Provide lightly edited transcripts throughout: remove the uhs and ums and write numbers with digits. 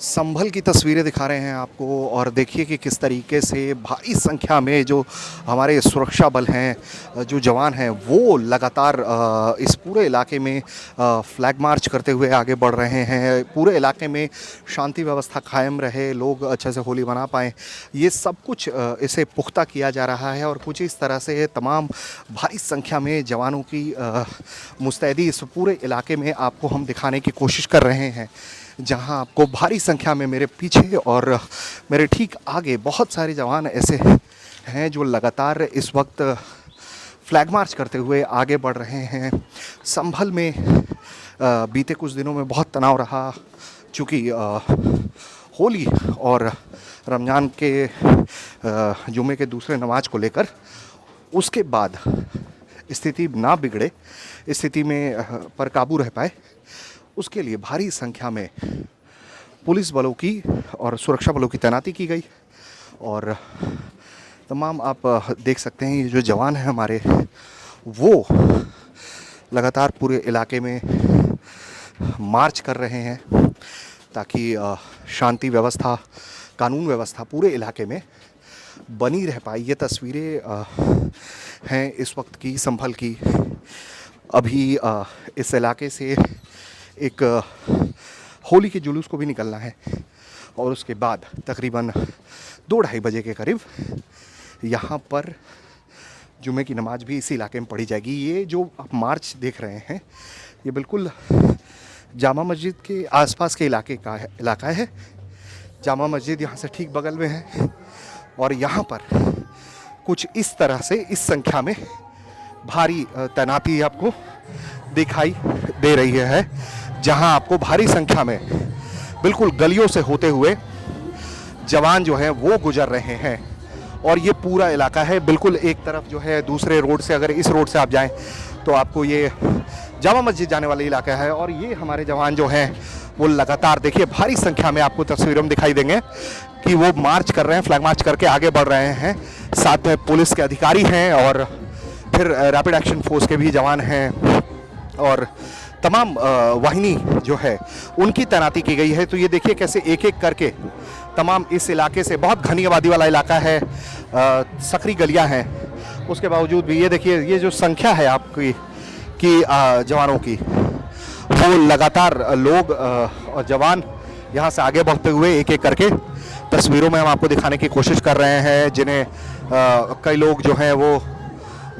संभल की तस्वीरें दिखा रहे हैं आपको और देखिए कि किस तरीके से भारी संख्या में जो हमारे सुरक्षा बल हैं, जो जवान हैं, वो लगातार इस पूरे इलाके में फ्लैग मार्च करते हुए आगे बढ़ रहे हैं। पूरे इलाके में शांति व्यवस्था कायम रहे, लोग अच्छे से होली मना पाएँ, ये सब कुछ इसे पुख्ता किया जा रहा है। और कुछ इस तरह से तमाम भारी संख्या में जवानों की मुस्तैदी इस पूरे इलाके में आपको हम दिखाने की कोशिश कर रहे हैं, जहां आपको भारी संख्या में मेरे पीछे और मेरे ठीक आगे बहुत सारे जवान ऐसे हैं जो लगातार इस वक्त फ्लैग मार्च करते हुए आगे बढ़ रहे हैं। संभल में बीते कुछ दिनों में बहुत तनाव रहा, चूँकि होली और रमज़ान के जुमे के दूसरे नमाज को लेकर। उसके बाद स्थिति ना बिगड़े, स्थिति में पर काबू रह पाए, उसके लिए भारी संख्या में पुलिस बलों की और सुरक्षा बलों की तैनाती की गई। और तमाम आप देख सकते हैं, ये जो जवान हैं हमारे, वो लगातार पूरे इलाके में मार्च कर रहे हैं ताकि शांति व्यवस्था, कानून व्यवस्था पूरे इलाके में बनी रह पाए। ये तस्वीरें हैं इस वक्त की संभल की। अभी इस इलाके से एक होली के जुलूस को भी निकलना है और उसके बाद तकरीबन 2-2:30 बजे के करीब यहाँ पर जुमे की नमाज भी इसी इलाके में पढ़ी जाएगी। ये जो आप मार्च देख रहे हैं, ये बिल्कुल जामा मस्जिद के आसपास के इलाका है। जामा मस्जिद यहाँ से ठीक बगल में है और यहाँ पर कुछ इस तरह से इस संख्या में भारी तैनाती आपको दिखाई दे रही है, जहां आपको भारी संख्या में बिल्कुल गलियों से होते हुए जवान जो हैं वो गुजर रहे हैं। और ये पूरा इलाका है, बिल्कुल एक तरफ जो है दूसरे रोड से, अगर इस रोड से आप जाएं तो आपको ये जामा मस्जिद जाने वाला इलाका है। और ये हमारे जवान जो हैं वो लगातार देखिए भारी संख्या में आपको तस्वीरों में दिखाई देंगे कि वो मार्च कर रहे हैं, फ्लैग मार्च करके आगे बढ़ रहे हैं। साथ में पुलिस के अधिकारी हैं और फिर रैपिड एक्शन फोर्स के भी जवान हैं और तमाम वाहिनी जो है उनकी तैनाती की गई है। तो ये देखिए कैसे एक एक करके तमाम इस इलाके से, बहुत घनी आबादी वाला इलाका है, सकरी गलियां हैं, उसके बावजूद भी ये देखिए ये जो संख्या है आपकी कि जवानों की, वो लगातार लोग और जवान यहाँ से आगे बढ़ते हुए एक एक करके तस्वीरों में हम आपको दिखाने की कोशिश कर रहे हैं, जिन्हें कई लोग जो हैं वो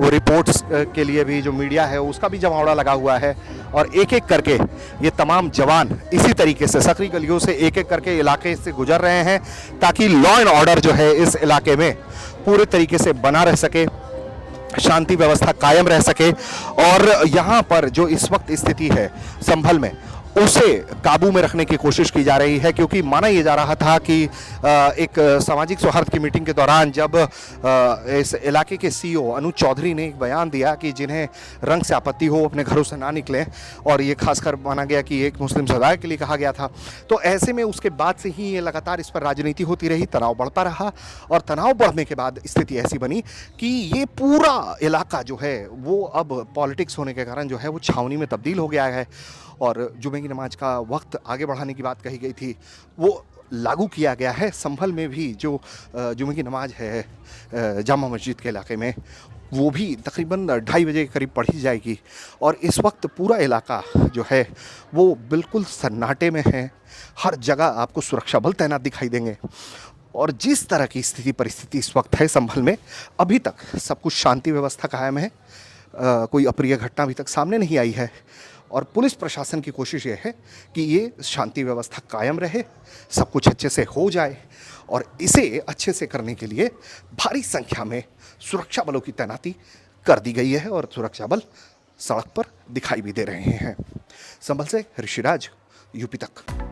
रिपोर्ट्स के लिए भी, जो मीडिया है उसका भी जमावड़ा लगा हुआ है। और एक एक करके ये तमाम जवान इसी तरीके से सकरी गलियों से एक एक करके इलाके से गुजर रहे हैं ताकि लॉ एंड ऑर्डर जो है इस इलाके में पूरे तरीके से बना रह सके, शांति व्यवस्था कायम रह सके। और यहाँ पर जो इस वक्त स्थिति है संभल में, उसे काबू में रखने की कोशिश की जा रही है, क्योंकि माना यह जा रहा था कि एक सामाजिक सौहार्द की मीटिंग के दौरान जब इस इलाके के सीईओ अनुज चौधरी ने एक बयान दिया कि जिन्हें रंग से आपत्ति हो अपने घरों से ना निकलें, और ये खासकर माना गया कि एक मुस्लिम समुदाय के लिए कहा गया था। तो ऐसे में उसके बाद से ही ये लगातार इस पर राजनीति होती रही, तनाव बढ़ता रहा और तनाव बढ़ने के बाद स्थिति ऐसी बनी कि ये पूरा इलाका जो है वो अब पॉलिटिक्स होने के कारण जो है वो छावनी में तब्दील हो गया है। और जुमे की नमाज का वक्त आगे बढ़ाने की बात कही गई थी, वो लागू किया गया है। संभल में भी जो जुमे की नमाज है जामा मस्जिद के इलाके में, वो भी तकरीबन 2:30 बजे के करीब पढ़ी जाएगी। और इस वक्त पूरा इलाका जो है वो बिल्कुल सन्नाटे में है, हर जगह आपको सुरक्षा बल तैनात दिखाई देंगे। और जिस तरह की स्थिति परिस्थिति इस वक्त है संभल में, अभी तक सब कुछ शांति व्यवस्था कायम है, कोई अप्रिय घटना अभी तक सामने नहीं आई है। और पुलिस प्रशासन की कोशिश ये है कि ये शांति व्यवस्था कायम रहे, सब कुछ अच्छे से हो जाए। और इसे अच्छे से करने के लिए भारी संख्या में सुरक्षा बलों की तैनाती कर दी गई है और सुरक्षा बल सड़क पर दिखाई भी दे रहे हैं। संभल से ऋषिराज, यूपी तक।